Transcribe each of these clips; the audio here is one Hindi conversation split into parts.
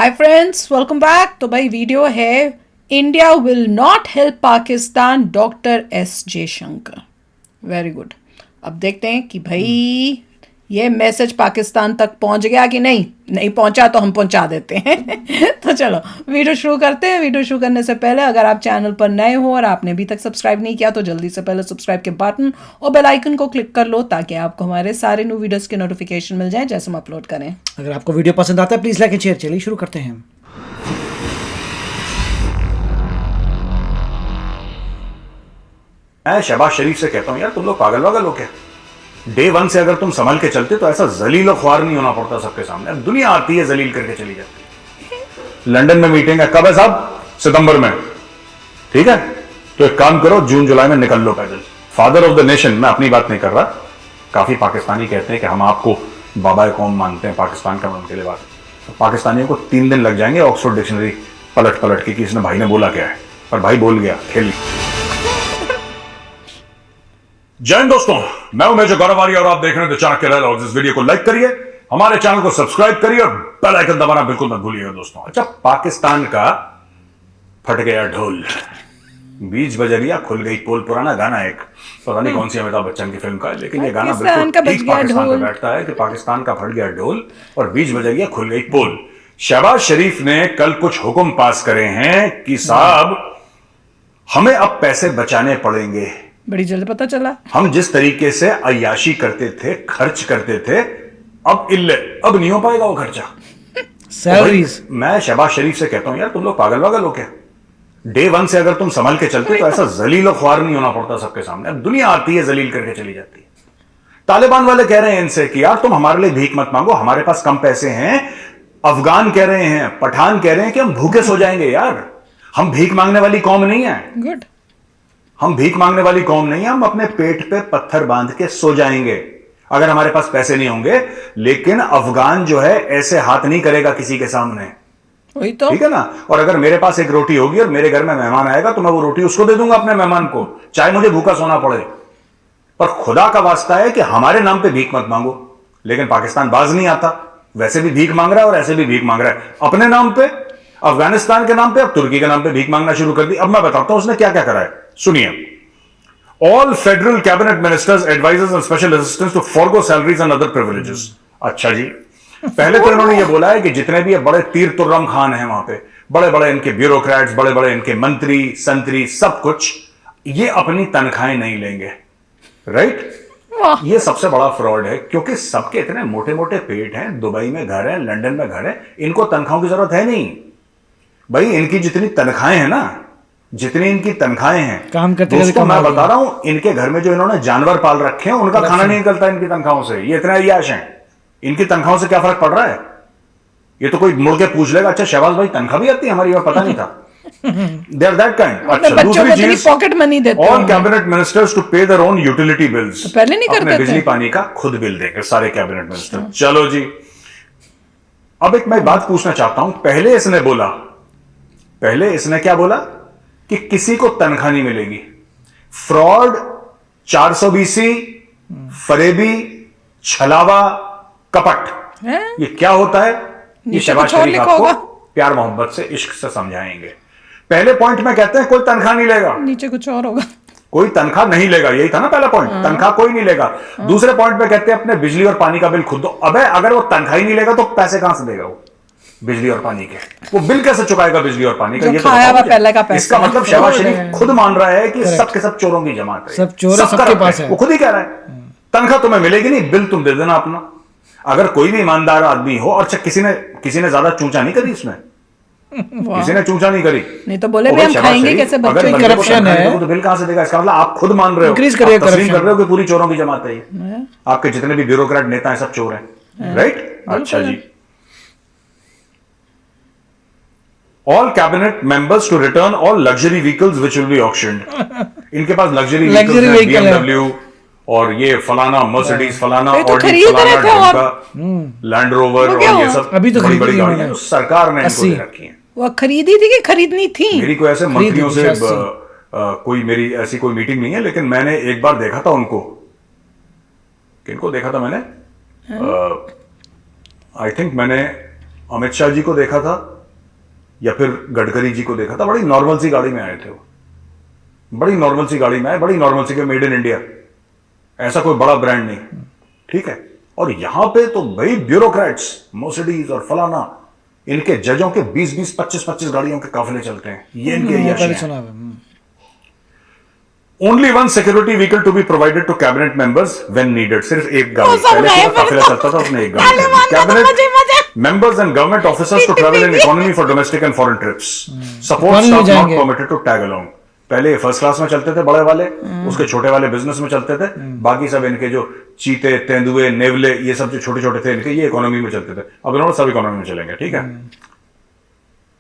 Hi friends, welcome back. तो भाई वीडियो है India will not help Pakistan, doctor S Jaishankar. Very good. अब देखते हैं कि भाई ये मैसेज पाकिस्तान तक पहुंच गया कि नहीं पहुंचा तो हम पहुंचा देते हैं। तो चलो वीडियो शुरू करते हैं। वीडियो शुरू करने से पहले अगर आप चैनल पर नए हो और आपने अभी तक सब्सक्राइब नहीं किया तो जल्दी से पहले सब्सक्राइब के बटन और बेल आइकन को क्लिक कर लो ताकि आपको हमारे सारे न्यू वीडियोस के नोटिफिकेशन मिल जाए जैसे हम अपलोड करें। अगर आपको वीडियो पसंद आता है प्लीज लाइक एंड शेयर। चलिए शुरू करते हैं। मैं शहबाज शरीफ से कहता हूं, यार तुम लोग पागल वागल हो क्या? डे वन से अगर तुम संभल के चलते तो ऐसा जलील और ख्वार नहीं होना पड़ता सबके सामने। अब दुनिया आती है जलील करके चली जाती है। लंदन में मीटिंग है, कब है साहब? सितंबर में, ठीक है? तो एक काम करो, जून जुलाई में निकल लो पैदल। फादर ऑफ द नेशन, मैं अपनी बात नहीं कर रहा। काफी पाकिस्तानी कहते हैं कि हम आपको बाबा कौम मानते हैं, पाकिस्तान का उनके लिए बात। तो पाकिस्तानियों को 3 दिन लग जाएंगे ऑक्सफोर्ड डिक्शनरी पलट पलट के कि इसने भाई ने बोला क्या है, पर भाई बोल गया, खेल। जय हिंद दोस्तों, मैं हूं मेजर गौरव आर्य और आप देख रहे हैं द चाणक्य डायलॉग्स। इस वीडियो को लाइक करिए, हमारे चैनल को सब्सक्राइब करिए और बेल आइकन दबाना बिल्कुल मत भूलिएगा दोस्तों। अच्छा, पाकिस्तान का फट गया ढोल, बीच बजरिया खुल गई पोल, पुराना गाना एक, पता नहीं कौन सी अमिताभ बच्चन की फिल्म का है, लेकिन ये गाना बिल्कुल ठीक पाकिस्तान पे बैठता है कि पाकिस्तान का फट गया ढोल और बीच बजरिया खुल गई पोल। शहबाज शरीफ ने कल कुछ हुक्म पास करे हैं कि साहब हमें अब पैसे बचाने पड़ेंगे। बड़ी जल्द पता चला। हम जिस तरीके से अय्याशी करते थे, खर्च करते थे, अब नहीं हो पाएगा वो खर्चा। सैलरीज। मैं शहबाज शरीफ से कहता हूं, यार तुम लोग पागल वागल हो क्या? डे वन से अगर तुम संभल के चलते तो ऐसा जलील और ख्वार नहीं होना पड़ता सबके सामने। अब दुनिया आती है जलील करके चली जाती है। तालिबान वाले कह रहे हैं इनसे कि यार तुम हमारे लिए भीख मत मांगो, हमारे पास कम पैसे हैं। अफगान कह रहे हैं, पठान कह रहे हैं कि हम भूखे सो जाएंगे। यार हम भीख मांगने वाली कौम नहीं है। गुड। हम भीख मांगने वाली कौम नहीं है, हम अपने पेट पे पत्थर बांध के सो जाएंगे अगर हमारे पास पैसे नहीं होंगे। लेकिन अफगान जो है ऐसे हाथ नहीं करेगा किसी के सामने, वही तो, ठीक है ना? और अगर मेरे पास एक रोटी होगी और मेरे घर में मेहमान आएगा तो मैं वो रोटी उसको दे दूंगा, अपने मेहमान को, चाहे मुझे भूखा सोना पड़े। पर खुदा का वास्ता है कि हमारे नाम पे भीख मत मांगो। लेकिन पाकिस्तान बाज नहीं आता, वैसे भी भीख मांग रहा है और ऐसे भी भीख मांग रहा है अपने नाम पे, अफगानिस्तान के नाम पे, अब तुर्की के नाम पे भीख मांगना शुरू कर दी। अब मैं बताता हूं उसने क्या क्या करा है, सुनिए। All federal cabinet ministers, advisers and special assistants to forgo salaries and other privileges. अच्छा जी, पहले तो इन्होंने ये बोला है कि जितने भी बड़े तीर तुर्रम खान हैं वहां पे, बड़े बड़े इनके ब्यूरोक्रेट्स, बड़े बड़े इनके मंत्री संतरी, सब कुछ, ये अपनी तनख्वाहें नहीं लेंगे। राइट? ये सबसे बड़ा फ्रॉड है, क्योंकि सबके इतने मोटे मोटे पेट हैं, दुबई में घर है, लंदन में घर है, इनको तनख्वाहों की जरूरत है नहीं भाई। इनकी जितनी तनख्वाहें हैं ना, जितनी इनकी तनख्वाहें हैं, काम करते दोस्तों मैं बता रहा हूं, इनके घर में जो इन्होंने जानवर पाल रखे हैं उनका खाना नहीं निकलता इनकी तनख्वाहों से। ये इतने अय्याश हैं, इनकी तनख्वाहों से क्या फर्क पड़ रहा है? ये तो कोई मुड़ के पूछ लेगा, अच्छा शहबाज भाई तनख्वाह भी आती है हमारी, पता नहीं था। They are that kind। अच्छा, दूसरी चीज, पॉकेट मनी देते ऑल कैबिनेट मिनिस्टर्स टू पे देयर ओन यूटिलिटी बिल्स। तो पहले नहीं करते थे? बिजली पानी का खुद बिल देंगे सारे कैबिनेट मिनिस्टर। चलो जी, अब एक मैं बात पूछना चाहता हूं। पहले इसने क्या बोला कि किसी को तनख्वाह नहीं मिलेगी। फ्रॉड, 420, फरेबी, छलावा, कपट, ये क्या होता है? ये शहबाज शरीफ आपको प्यार मोहब्बत से, इश्क से समझाएंगे। पहले पॉइंट में कहते हैं कोई तनख्वाह नहीं लेगा, नीचे कुछ और होगा, कोई तनख्वाह नहीं लेगा, यही था ना पहला पॉइंट, तनख्वाह कोई नहीं लेगा। दूसरे पॉइंट में कहते हैं अपने बिजली और पानी का बिल खुद दो। अबे अगर वो तनख्वाह ही नहीं लेगा तो पैसे कहां से देगा वो बिजली और पानी के? वो बिल कैसे चुकाएगा बिजली और पानी का? ये तो पहले का पैसा। इसका मतलब शहबाज शरीफ खुद मान रहा है कि सब के सब चोरों की जमात है, सब चोर सबके पास है। वो खुद ही कह रहा है तनख्वाह तुम्हें मिलेगी नहीं, बिल तुम दे देना अपना। अगर कोई भी ईमानदार आदमी हो, और किसी ने ज्यादा चूंचा नहीं करी इसमें, किसी ने चूंचा नहीं करी, नहीं तो बोले हम खाएंगे कैसे? बच्चों की करप्शन है तो बिल कहां से देगा? इसका मतलब आप खुद मान रहे हो, तस्लीम कर रहे हो कि पूरी चोरों की जमात है ये। आपके जितने भी ब्यूरोक्रेट नेता हैं सब चोर हैं। राइट? अच्छा जी, all cabinet members to return all luxury vehicles which will be auctioned. इनके पास लग्जरी व्हीकल्स है, BMW और ये फलाना मर्सिडीज, फलाना ऑडी, फलाना लैंड रोवर, और ये सब अभी तो बड़ी बड़ी गाड़ियां सरकार ने इनको दे रखी हैं। वो खरीदी थी कि खरीदनी थी? मेरी कोई ऐसे मंत्रियों से कोई मेरी ऐसी कोई मीटिंग नहीं है, लेकिन मैंने एक बार देखा था उनको। किनको देखा था मैंने? आई थिंक मैंने अमित शाह जी को देखा था, या फिर गडकरी जी को देखा था, बड़ी नॉर्मल सी गाड़ी में आए थे वो, बड़ी नॉर्मल सी गाड़ी में आए, बड़ी नॉर्मल सी, मेड इन इंडिया, ऐसा कोई बड़ा ब्रांड नहीं, ठीक है। और यहां पे तो भाई ब्यूरोक्रेट्स, मर्सिडीज और फलाना, इनके जजों के 20-20, 25-25 गाड़ियों के काफिले चलते हैं, ये इनके पहले यश सुना है। है। Only one security vehicle to be provided to cabinet members when needed, सिर्फ एक गाड़ी, सब पहले गए पूरा फिर काफिला तो। चलता था उसमें एक ताली गाड़ी, मारना तो कैबिनेट मजे मजे। members and government officers to travel in economy for domestic and foreign trips. Support Economy में staff not जाएंगे। permitted to tag along. पहले ये फर्स्ट क्लास में चलते थे बड़े वाले, उसके छोटे वाले बिजनेस में चलते थे, बाकी सब इनके जो चीते, तेंदुए, नेवले, ये सब जो छोटे छोटे थे इनके, ये इकोनॉमी में चलते थे। अब इन्होंने सब इकोनॉमी में चलेंगे, ठीक है।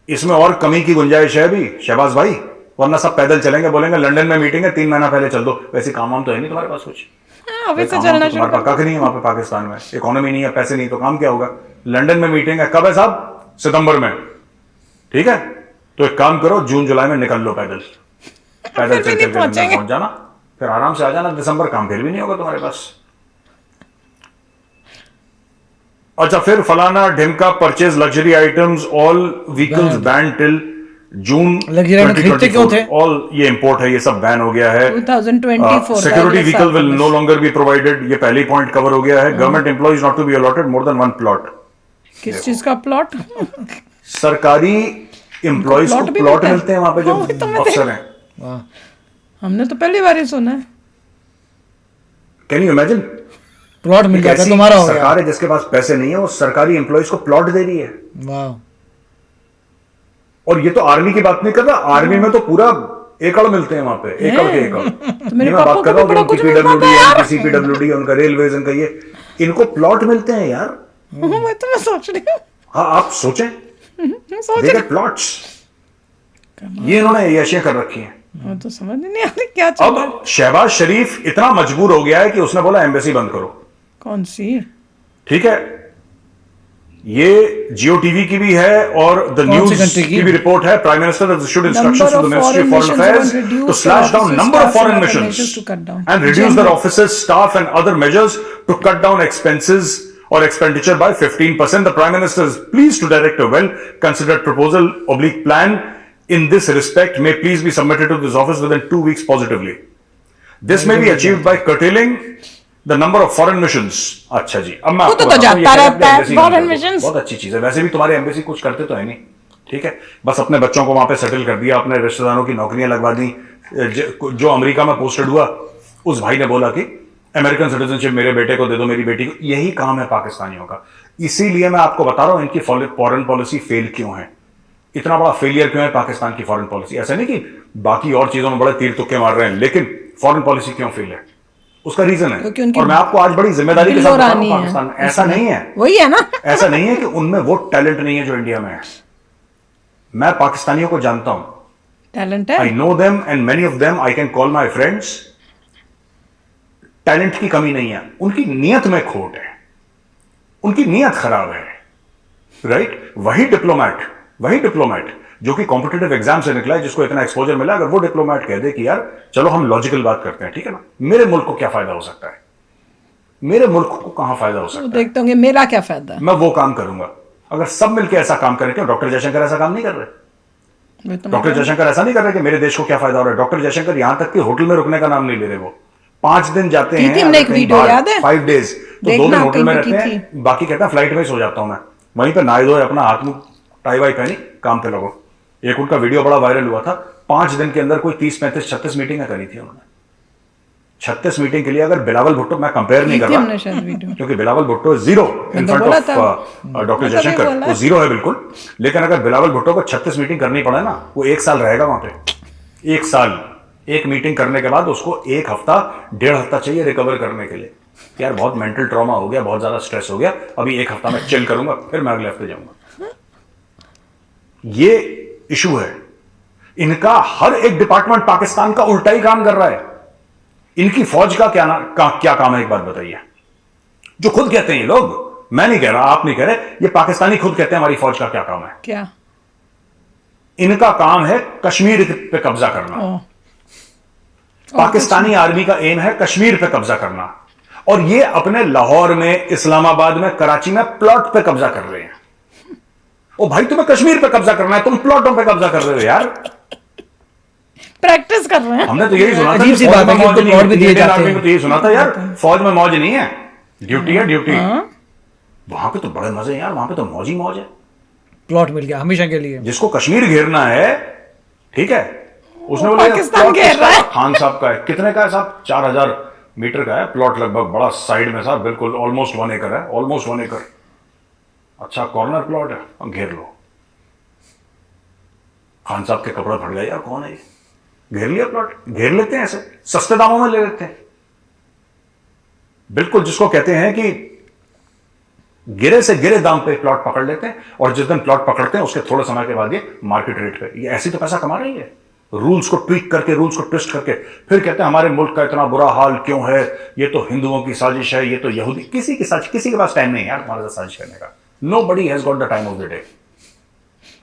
इसमें और कमी की गुंजाइश है भी शहबाज भाई, वरना सब पैदल चलेंगे, बोलेंगे लंदन में मीटिंग है 3 महीना पहले चल दो, वैसे काम वाम तो है नहीं तुम्हारे पास कुछ, अभी से काम चलना तो शुरू तुम्हारे पास कख नहीं है वहां पे पाकिस्तान में, इकोनॉमी नहीं है, पैसे नहीं, तो काम क्या होगा। लंदन में मीटिंग है, कब है साहब? सितंबर में, ठीक है। तो एक काम करो, जून जुलाई में निकल लो पैदल, पैदल चल चल के लंदन पहुंच जाना, फिर आराम से आ जाना, दिसंबर काम फिर भी नहीं होगा तुम्हारे पास। अच्छा, फिर फलाना ढिमका purchase luxury items, all vehicles ban till June Luxury item खरीदते क्यों थे? ऑल, ये इंपोर्ट है, ये सब बैन हो गया है। 2024 security vehicle will no longer be provided, ये पहले ही पॉइंट कवर हो गया है। Government employees not to be allotted more than 1 plot. किस चीज का प्लॉट? सरकारी एम्प्लॉइज plot को भी प्लॉट मिलता है? मिलते हैं वहां पे जो हाँ, वही तो मैं अफसर हैं। वाह, हमने तो पहली बार ही सुना है। Can you imagine? प्लॉट मिल जाता है, तुम्हारा हो गया। सरकार है जिसके पास पैसे नहीं है, वो सरकारी एम्प्लॉइज को प्लॉट दे रही है। वाह, और ये तो आर्मी की बात नहीं कर रहा, आर्मी में तो पूरा एकड़ मिलते हैं वहां पे, एकड़ के एकड़। तो मेरे ये मैं पापा बात को कर भी रहा हूँ बड़ा कि कुछ उनकी मिलता PWD था है, यार। उनकी CPWD, उनका रेलवेज, उनका ये, इनको प्लॉट मिलते हैं यार। मैं तो मैं सोच रही हूँ, हाँ, आप सोचें, सोच दे रही गेट प्लॉट्स। ये इन्होंने ऐशियां कर रखी हैं। हूँ। वो तो समझ नहीं आ रही क्या चल रहा है। अब शहबाज शरीफ इतना मजबूर हो गया है कि उसने बोला एम्बेसी बंद करो, कौन सी? ठीक है। ये जियो टीवी की भी है और द कौन सी न्यूज कंट्री की? की भी रिपोर्ट है। Prime minister has issued instructions Number to of the Ministry of foreign Foreign missions Affairs were reduced to for slash down offices, number of staff foreign and other missions measures to cut down. and reduce their offices, staff and other measures to cut down expenses or expenditure by 15%. The Prime Minister is pleased to direct a well-considered proposal / plan in this respect may please be submitted to this office within 2 weeks positively. This may be achieved by curtailing the number of foreign missions. अच्छा जी, अब मैं वो आपको तो बताता हूँ, जाता ये रहता है, embassy foreign बंद कर दो। missions। बहुत अच्छी चीज है, वैसे भी तुम्हारे एम्बेसी कुछ करते तो है नहीं, ठीक है। बस अपने बच्चों को वहां पे सेटल कर दिया, अपने रिश्तेदारों की नौकरियां लगवा दी। जो अमेरिका में पोस्टेड हुआ, उस भाई ने बोला कि अमेरिकन सिटीजनशिप मेरे बेटे को दे दो, मेरी बेटी को। यही काम है पाकिस्तानियों का। इसीलिए मैं आपको बता रहा हूं इनकी फॉरेन पॉलिसी फेल क्यों है, इतना बड़ा फेलियर क्यों है पाकिस्तान की फॉरेन पॉलिसी। ऐसा नहीं कि बाकी और चीजों में बड़े तीर तुक्के मार रहे हैं, लेकिन फॉरेन पॉलिसी क्यों फेल है, उसका रीजन है। क्योंकि उनकी और मैं आपको आज बड़ी जिम्मेदारी के साथ बता रहा हूं, दिलोरानी है। पाकिस्तान में ऐसा नहीं है, वही है ना। ऐसा नहीं है कि उनमें वो टैलेंट नहीं है जो इंडिया में है। मैं पाकिस्तानियों को जानता हूं, टैलेंट आई है। Know them and many of them I can call my friends. Talent की कमी नहीं है, उनकी नीयत में खोट है, उनकी नीयत खराब है, राइट। वही डिप्लोमैट जो कि कॉम्पिटिटिव एग्जाम से निकला है, जिसको इतना एक्सपोजर मिला, अगर वो डिप्लोमैट कह दे कि यार चलो हम लॉजिकल बात करते हैं, ठीक है ना, मेरे मुल्क को क्या फायदा हो सकता है, मेरे मुल्क को कहां फायदा हो तो सकता है, देखते होंगे मेरा क्या फायदा है। मैं वो काम करूंगा। अगर सब मिलकर ऐसा काम करें, क्यों डॉक्टर जयशंकर ऐसा काम नहीं कर रहे? वही तो मैं डॉक्टर जयशंकर ऐसा नहीं कर रहे कि मेरे देश को क्या फायदा हो रहा है। डॉक्टर जयशंकर यहां तक कि होटल में रुकने का नाम नहीं ले रहे, वो 5 दिन जाते की हैं, थी हमने एक कहीं वीडियो, बाहर, याद है? 5 डेज, तो 2 दिन देखना, होटल में कहीं रहते की हैं, बाकी कहता है फ्लाइट में ही सो जाता हूं मैं, वहीं पे नहाए धोए अपना हाथ मुंह टाई वाई पहनी काम पे लगो। एक उनका वीडियो बड़ा वायरल हुआ था, 5 दिन के अंदर कोई 30, 35, 36 मीटिंगें करी थी उन्होंने। 36 मीटिंग के लिए अगर बिलावल भुट्टो, मैं कंपेयर नहीं कर देखी हमने रहा शायद वीडियो। क्योंकि Bilawal Bhutto zero in front बोला ऑफ था। डॉक्टर मैं तो जयशंकर, नहीं बोला। वो जीरो है बिल्कुल। लेकिन अगर बिलावल भुट्टो को 36 मीटिंग करनी पड़े ना, वो 1 साल रहेगा वहां पे। 1 साल, एक मीटिंग करने के बाद उसको 1 हफ्ता 1.5 हफ्ता चाहिए रिकवर करने के लिए। यार बहुत मेंटल ट्रॉमा हो गया, बहुत ज्यादा स्ट्रेस हो गया, अभी 1 हफ्ता में चिल करूंगा, फिर मैं अगले हफ्ते जाऊंगा। ये इशू है इनका। हर एक डिपार्टमेंट पाकिस्तान का उल्टा ही काम कर रहा है। इनकी फौज का क्या काम है, एक बात बताइए। जो खुद कहते हैं ये लोग, मैं नहीं कह रहा, आप नहीं कह रहे, ये पाकिस्तानी खुद कहते हैं हमारी फौज का क्या काम है। क्या? इनका काम है कश्मीर पे कब्जा करना। ओ, पाकिस्तानी आर्मी का एम है कश्मीर पे कब्जा करना, और ये अपने लाहौर में, इस्लामाबाद में, कराची में प्लॉट पे कब्जा कर रहे हैं। ओ भाई तुम्हें कश्मीर पे कब्जा करना है, तुम प्लॉटों पे कब्जा कर रहे हो यार। प्रैक्टिस कर रहे हैं। हमने तो यही सुना था, अजीब सी बात है कि उनको प्लॉट भी दिए जाते हैं। तो यही सुना था यार, फौज में मौज नहीं है, ड्यूटी है ड्यूटी। वहां पे तो बड़े मजे हैं यार, वहां पे तो मौज ही मौज है। प्लॉट मिल गया हमेशा के लिए। जिसको कश्मीर घेरना है, ठीक है, उसने बोला पाकिस्तान घेर रहा है। खान साहब का है, कितने का है साहब, 4000 मीटर का है प्लॉट, लगभग, बड़ा साइड में साहब, बिल्कुल ऑलमोस्ट 1 एकड़ है, ऑलमोस्ट 1 एकड़। अच्छा कॉर्नर प्लॉट है, हम घेर लो। खान साहब के कपड़े फट गए यार, कौन है ये, घेर लिया प्लॉट, घेर लेते हैं ऐसे सस्ते दामों में ले लेते हैं। बिल्कुल जिसको कहते हैं कि गिरे से गिरे दाम पे प्लॉट पकड़ लेते हैं, और जिस दिन प्लॉट पकड़ते हैं उसके थोड़े समय के बाद ये मार्केट रेट पे, ये ऐसी तो पैसा कमा रही है, रूल्स को ट्वीक करके, रूल्स को ट्विस्ट करके। फिर कहते हैं हमारे मुल्क का इतना बुरा हाल क्यों है, ये तो हिंदुओं की साजिश है, ये तो यहूदी, किसी की साजिश, किसी के पास टाइम नहीं है यार तुम्हारे साथ साजिश करने का। Nobody has got the time of the day,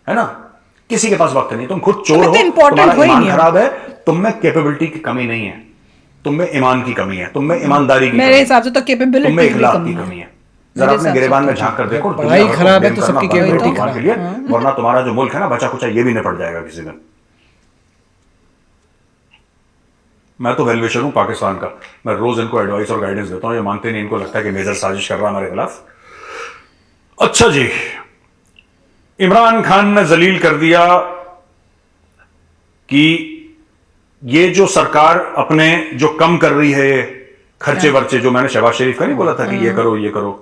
है ना, किसी के पास वक्त नहीं। तुम खुद चोर हो, तुम्हारा ईमान खराब है, तुम में कैपेबिलिटी की कमी नहीं है, तुम में ईमान की कमी है, तुम में ईमानदारी की, मेरे हिसाब से तो कैपेबिलिटी तुम में इखलाक की कमी है। जरा अपने गिरेबान में झांक कर देखो, पढ़ाई खराब है तो सबकी कैपेबिलिटी खराब के लिए, वरना तुम्हारा जो मुल्क है ना, बचा कुचा ये भी निपट जाएगा किसी दिन। मैं तो वेलविशर हूं पाकिस्तान का, मैं रोज इनको एडवाइस और गाइडेंस देता हूं, ये मानते नहीं, इनको लगता है कि मेजर साजिश कर रहा है हमारे खिलाफ। अच्छा जी, इमरान खान ने जलील कर दिया कि ये जो सरकार अपने जो कम कर रही है ये खर्चे वर्चे, जो मैंने शहबाज शरीफ का नहीं बोला था कि ये करो ये करो,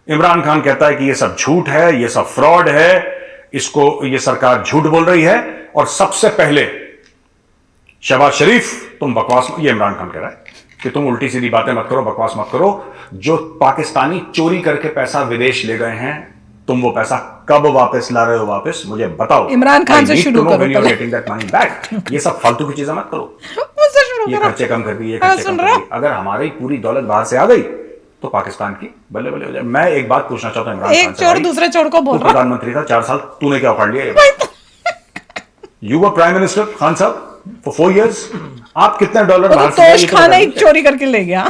इमरान खान कहता है कि ये सब झूठ है, ये सब फ्रॉड है, इसको ये सरकार झूठ बोल रही है। और सबसे पहले शहबाज शरीफ तुम बकवास, ये इमरान खान कह रहा है कि तुम उल्टी सीधी बातें मत करो, बकवास मत करो, जो पाकिस्तानी चोरी करके पैसा विदेश ले गए हैं, तुम वो पैसा कब वापस ला रहे हो, वापस मुझे बताओ। इमरान खान से शुरू करो पहले। Getting that money back. ये सब फालतू की चीजें मत करो, उससे शुरू ये करो। खर्चे कम कर दी, ये खर्चे कम कर दी। अगर हमारी पूरी दौलत बाहर से आ गई तो पाकिस्तान की बल्ले बल्ले हो जाए। मैं एक बात पूछना चाहता हूं इमरान खान से, एक चोर दूसरे चोर को बोल रहा है। प्रधानमंत्री था 4 साल, तूने क्या उखाड़ लिया? You were prime minister Khan साहब फॉर 4 years, आप कितने डॉलर बाहर से तोश खाना ही चोरी करके ले गया।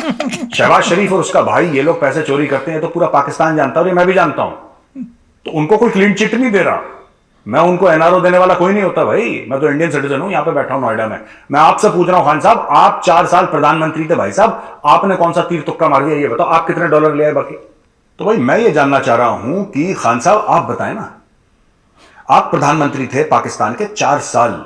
शहबाज शरीफ और उसका भाई, ये लोग पैसे चोरी करते हैं तो पूरा पाकिस्तान जानता है, और ये मैं भी जानता हूं, तो उनको कोई क्लीन चिट नहीं दे रहा। मैं उनको एनआरओ देने वाला कोई नहीं होता भाई, मैं तो इंडियन सिटीजन हूं, यहां पे बैठा हूं नोएडा में। मैं आपसे पूछ रहा हूं खान साहब, आप 4 साल प्रधानमंत्री थे भाई साहब, आपने कौन सा तीर तुक्का मार दिया ये बताओ, आप कितने डॉलर ले आए बाकी? तो भाई मैं ये जानना चाह रहा हूं कि खान साहब आप बताएं ना, आप प्रधानमंत्री थे पाकिस्तान के 4 साल,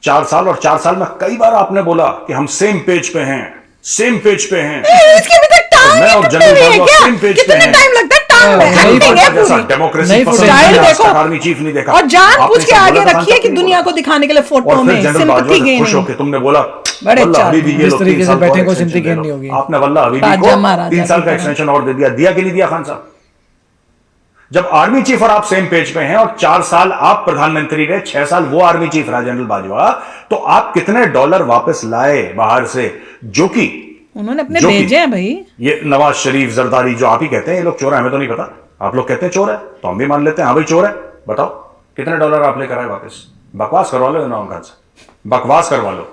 4 साल, और 4 साल में कई बार आपने बोला कि हम सेम पेज पे हैं, सेम पेज पे हैं। इसके भी तक टांग मैं और जनरल बाजवा सेम पेज पे कितना हैं। टाइम लगता है टांग में? एक्टिंग है पूरी। डेमोक्रेसी स्टाइल देखो, आर्मी चीफ नहीं देखा, और जान आपने पूछ के सब आगे बोला था, रखी है कि खान साहब दुनिया को दिखाने के लिए फोटो और फिर में जनरल सिंपैथी बाजवा से खुश गेन। होकर तुमने बोला बड़े वल्लाह चार। हबीबी, ये जिस लोग तरीके 3 से साल बैठे और को extension सिंपैथी दे गेन दो। नहीं होगी। आपने वल्लाह हबीबी राजा को महाराजा 3 साल की का तरह। एक्सटेंशन और दे दिया, दिया कि नहीं दिया खान साहब? जब आर्मी चीफ और आप सेम पेज पे हैं, और 4 साल आप प्रधानमंत्री रहे, 6 साल वो आर्मी चीफ रहा जनरल बाजवा, तो आप कितने डॉलर वापस लाए बाहर से, जो कि उन्होंने अपने भेजे हैं भाई। ये नवाज शरीफ, जरदारी, जो आप ही कहते हैं ये लोग चोर है, हमें तो नहीं पता, आप लोग कहते हैं चोर है तो हम भी मान लेते हैं, हाँ भाई चोर है, बताओ कितने डॉलर आप लेकर आए वापस? बकवास करवा लो इमरान खान से, बकवास करवा लो।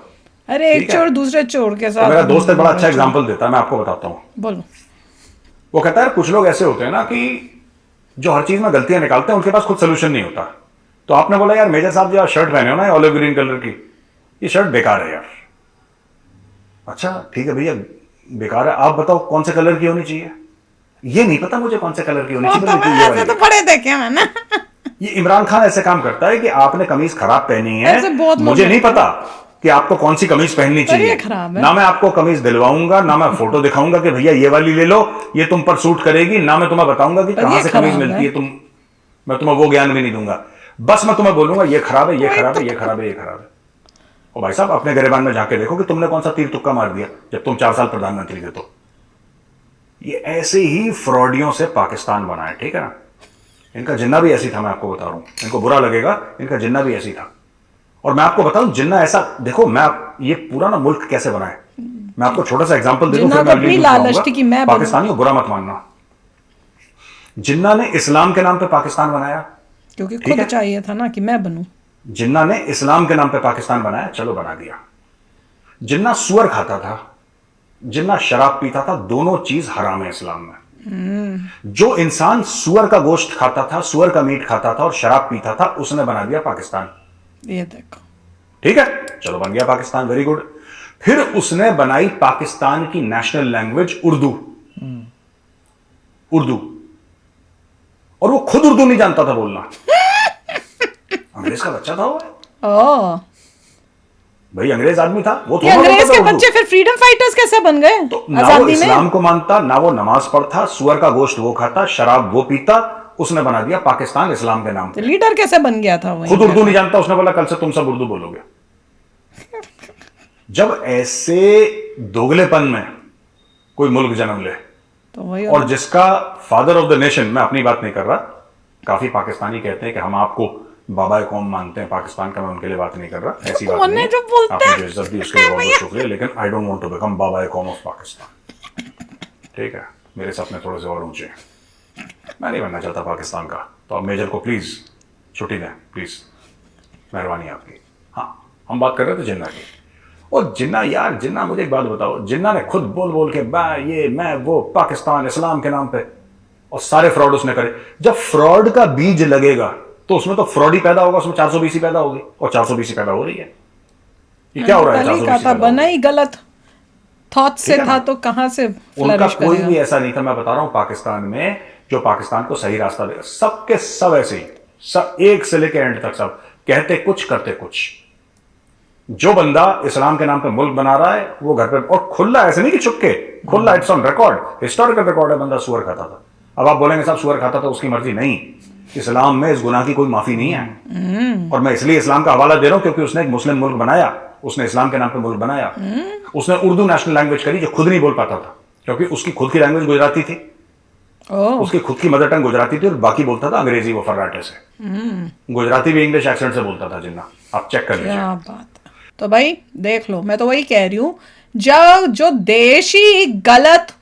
अरे एक ठीक है। चोर दूसरे चोर के तो साथ। मेरा दोस्त एक बड़ा अच्छा एग्जांपल देता है, मैं आपको बताता हूं। बोलो। वो कहता है कुछ लोग ऐसे होते हैं ना कि जो हर चीज में गलतियां निकालते हैं, उनके पास खुद सोल्यूशन नहीं होता। तो आपने बोला यार मेजर साहब जो आप शर्ट पहने हो ना ऑलिव ग्रीन कलर की, ये शर्ट बेकार है यार। अच्छा ठीक है भैया बेकार है, आप बताओ कौन से कलर की होनी चाहिए? ये नहीं पता मुझे कौन से कलर की होनी चाहिए, तो मैं ऐसे तो पढ़े देखे मैंने। ये इमरान खान ऐसे काम करता है कि आपने कमीज खराब पहनी ऐसे बहुत है, लोग मुझे नहीं पता कि आपको कौन सी कमीज पहननी ये चाहिए, खराब है। ना मैं आपको कमीज दिलवाऊंगा, ना मैं फोटो दिखाऊंगा कि भैया ये वाली ले लो ये तुम पर सूट करेगी, ना मैं तुम्हें बताऊंगा कि कहां ये से कमीज खराब मिलती है। है, मैं तुम्हें वो ज्ञान भी नहीं दूंगा, बस मैं तुम्हें बोलूंगा ये खराब है, ये खराब है, ये खराब है, ये खराब है। और भाई साहब अपने गिरेबान में जाके देखो कि तुमने कौन सा तीर तुक्का मार दिया जब तुम 4 साल प्रधानमंत्री थे। तो ये ऐसे ही फ्रॉडियों से पाकिस्तान बना है, ठीक है ना। इनका जिन्ना भी ऐसी था, मैं आपको बता रहा हूं, इनको बुरा लगेगा, इनका जिन्ना भी ऐसी था। और मैं आपको बताऊं जिन्ना ऐसा, देखो मैं ये पूरा ना मुल्क कैसे बना है, मैं आपको छोटा सा एग्जांपल दे दूं, जिन्ना फिर तो मैं अगली अपनी न्यूज़ लालच लाऊंगा। थी कि मैं बनूं। पाकिस्तानी को बुरा मत मानना, जिन्ना ने इस्लाम के नाम पे पाकिस्तान बनाया, क्योंकि ठीक खुद है। चाहिए था ना कि मैं बनूं। जिन्ना ने इस्लाम के नाम पे पाकिस्तान बनाया, चलो बना दिया। जिन्ना सुअर खाता था, जिन्ना शराब पीता था, दोनों चीज हराम है इस्लाम में। जो इंसान सुअर का गोश्त खाता था, सुअर का मीट खाता था और शराब पीता था, उसने बना दिया पाकिस्तान। ये देखो, ठीक है, चलो बन गया पाकिस्तान, वेरी गुड। फिर उसने बनाई पाकिस्तान की नेशनल लैंग्वेज उर्दू, उर्दू, और वो खुद उर्दू नहीं जानता था बोलना। अंग्रेज का बच्चा था वो, भाई अंग्रेज आदमी था वो। ये अंग्रेज के बच्चे फिर फ्रीडम फाइटर्स कैसे बन गए? तो ना वो इस्लाम को मानता, ना वो नमाज पढ़ता, सुअर का गोश्त वो खाता, शराब वो पीता, उसने बना दिया पाकिस्तान इस्लाम के नाम पे। तो लीडर कैसे बन गया था वो? खुद उर्दू नहीं जानता, उसने बोला कल से तुम सब उर्दू बोलोगे। जब ऐसे दोगलेपन में कोई मुल्क जन्म ले, तो वही, और जिसका फादर ऑफ द नेशन, मैं अपनी बात नहीं कर रहा, काफी पाकिस्तानी कहते हैं कि हम आपको बाबा कौम मानते हैं पाकिस्तान का, मैं उनके लिए बात नहीं कर रहा, ऐसी बात नहीं है, जो बोलता है, आपने जो इज्जत दी उसके लिए बहुत बहुत शुक्रिया, लेकिन I don't want to become बाबा कौम ऑफ पाकिस्तान। ठीक है, मेरे सपने थोड़े से और ऊंचे, मैं नहीं बनना चाहता पाकिस्तान का। तो अब मेजर को प्लीज छुट्टी दें, प्लीज, मेहरबानी आपकी। हाँ, हम बात कर रहे थे जिन्ना की, और जिन्ना यार, जिन्ना मुझे एक बात बताओ, जिन्ना ने खुद बोल बोल के ये मैं वो पाकिस्तान इस्लाम के नाम पे, और सारे फ्रॉड उसने करे। जब फ्रॉड का बीज लगेगा तो उसमें तो फ्रॉड ही पैदा होगा, उसमें 420 पैदा होगी, और 420 पैदा हो रही है। ये क्या हो रहा है? 420 बना ही गलत थॉट से था, तो कहां से उनका कोई भी ऐसा नहीं था। मैं बता रहा हूं, पाकिस्तान में जो पाकिस्तान को सही रास्ता दे, सबके सब ऐसे ही, सब एक से लेकर एंड तक सब कहते कुछ करते कुछ। जो बंदा इस्लाम के नाम पे मुल्क बना रहा है वो घर पे, और खुला, ऐसे नहीं कि चुपके, खुला, it's on record, historical record है, बंदा सुअर खाता था। अब आप बोलेंगे साहब सुअर खाता था उसकी मर्जी, नहीं, इस्लाम में इस गुनाह की कोई माफी नहीं है। और मैं इसलिए इस्लाम का हवाला दे रहा हूं क्योंकि उसने एक मुस्लिम मुल्क बनाया, उसने इस्लाम के नाम पे मुल्क बनाया, उसने उर्दू नेशनल लैंग्वेज करी जो खुद नहीं बोल पाता था, क्योंकि उसकी खुद की लैंग्वेज गुजराती थी, उसकी खुद की मदर टंग गुजराती थी, और बाकी बोलता था अंग्रेजी वो फर्राटे से। गुजराती भी इंग्लिश एक्सेंट से बोलता था जिन्ना, आप चेक कर लीजिए। क्या बात। तो भाई देख लो, मैं तो वही कह रही हूँ, जब जो देश ही गलत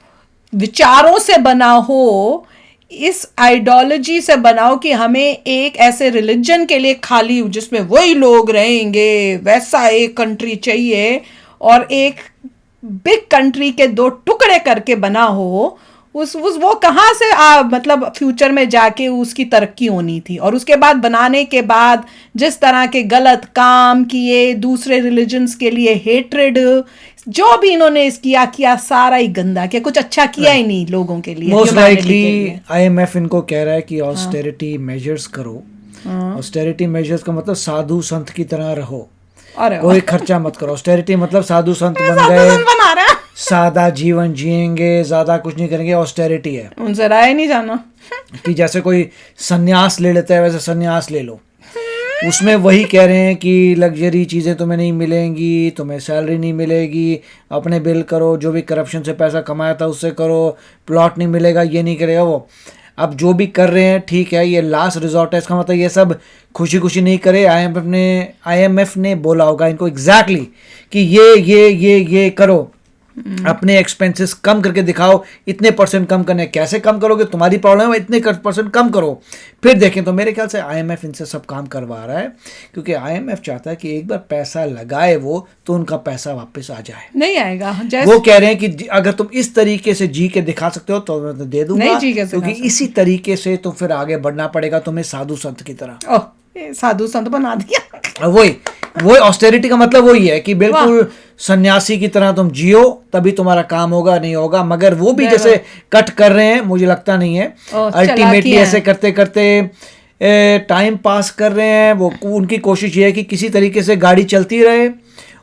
विचारों से बना हो, इस आइडियोलॉजी से बनाओ कि हमें एक ऐसे रिलीजन के लिए खाली जिसमें वही लोग रहेंगे, वैसा एक कंट्री चाहिए, और एक बिग कंट्री के दो टुकड़े करके बना हो, उस वो कहाँ से मतलब फ्यूचर में जाके उसकी तरक्की होनी थी। और उसके बाद बनाने के बाद जिस तरह के गलत काम किए, दूसरे रिलीजन्स के लिए हेट्रेड, जो भी इन्होंने किया सारा ही गंदा किया, कुछ अच्छा किया ही नहीं लोगों के लिए। मोस्ट लाइकली IMF इनको कह रहा है कि ऑस्टेरिटी मेजर्स करो। ऑस्टेरिटी मेजर्स का मतलब साधु संत की तरह रहो, कोई खर्चा मत करो। ऑस्टेरिटी मतलब साधु संत बन गए, सादा जीवन जिएंगे, ज्यादा कुछ नहीं करेंगे, ऑस्टेरिटी है। उनसे राय नहीं जाना कि जैसे कोई सन्यास ले लेता है वैसे सन्यास ले लो। उसमें वही कह रहे हैं कि लग्जरी चीज़ें तुम्हें नहीं मिलेंगी, तुम्हें सैलरी नहीं मिलेगी, अपने बिल करो, जो भी करप्शन से पैसा कमाया था उससे करो, प्लॉट नहीं मिलेगा, ये नहीं करेगा वो। अब जो भी कर रहे हैं ठीक है, ये लास्ट रिजॉर्ट है, इसका मतलब ये सब खुशी खुशी नहीं करे। IMF ने बोला होगा इनको एग्जैक्टली कि ये करो, अपने एक्सपेंसेस कम करके दिखाओ, इतने % कम करने। कैसे कम करोगे, तुम्हारी प्रॉब्लम है, इतने % कम करो, फिर देखें। तो मेरे ख्याल से IMF इनसे सब काम करवा रहा है, क्योंकि IMF चाहता है कि एक बार पैसा लगाए वो तो उनका पैसा वापस आ जाए। नहीं आएगा। वो कह रहे हैं कि अगर तुम इस तरीके से जी के दिखा सकते हो तो मैं तो दे दूंगा, क्योंकि इसी तरीके से तो फिर आगे बढ़ना पड़ेगा तुम्हें साधु संत की तरह। साधु संत बना दिया। वही ऑस्टेरिटी का मतलब वही है कि बिल्कुल सन्यासी की तरह तुम जियो, तभी तुम्हारा काम होगा, नहीं होगा। मगर वो भी जैसे कट कर रहे हैं, मुझे लगता नहीं है अल्टीमेटली ऐसे करते करते टाइम पास कर रहे हैं। वो उनकी कोशिश ये है कि किसी तरीके से गाड़ी चलती रहे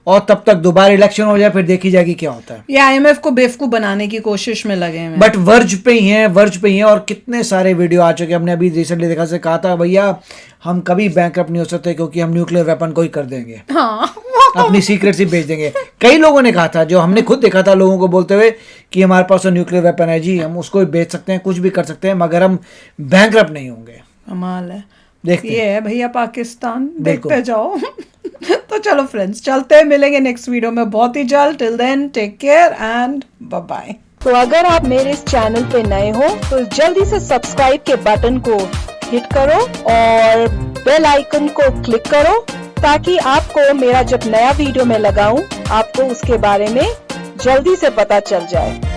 और तब तक दोबारा इलेक्शन हो जाए, फिर देखी जाएगी क्या होता है। ये IMF को बेवकूफ बनाने की कोशिश में लगे हैं, बट वर्ज पे ही हैं। और कितने सारे वीडियो आ चुके हैं। हमने अभी रिसेंटली देखा से कहा था भैया हम कभी बैंकरप्ट नहीं हो सकते क्योंकि हम न्यूक्लियर वेपन को ही कर देंगे, अपनी सीक्रेट्स ही बेच देंगे। कई लोगों ने कहा था, जो हमने खुद देखा था लोगों को बोलते हुए कि हमारे पास तो न्यूक्लियर वेपन है जी, हम उसको भी बेच सकते हैं, कुछ भी कर सकते हैं, मगर हम बैंकरप्ट नहीं होंगे। कमाल है। देखते ये है भैया पाकिस्तान, देखते जाओ। तो चलो फ्रेंड्स, चलते हैं, मिलेंगे नेक्स्ट वीडियो में बहुत ही जल्द। Till then take care and bye bye. तो अगर आप मेरे इस चैनल पे नए हो तो जल्दी से सब्सक्राइब के बटन को हिट करो और बेल आइकन को क्लिक करो, ताकि आपको मेरा जब नया वीडियो मैं लगाऊं आपको उसके बारे में जल्दी से पता चल जाए।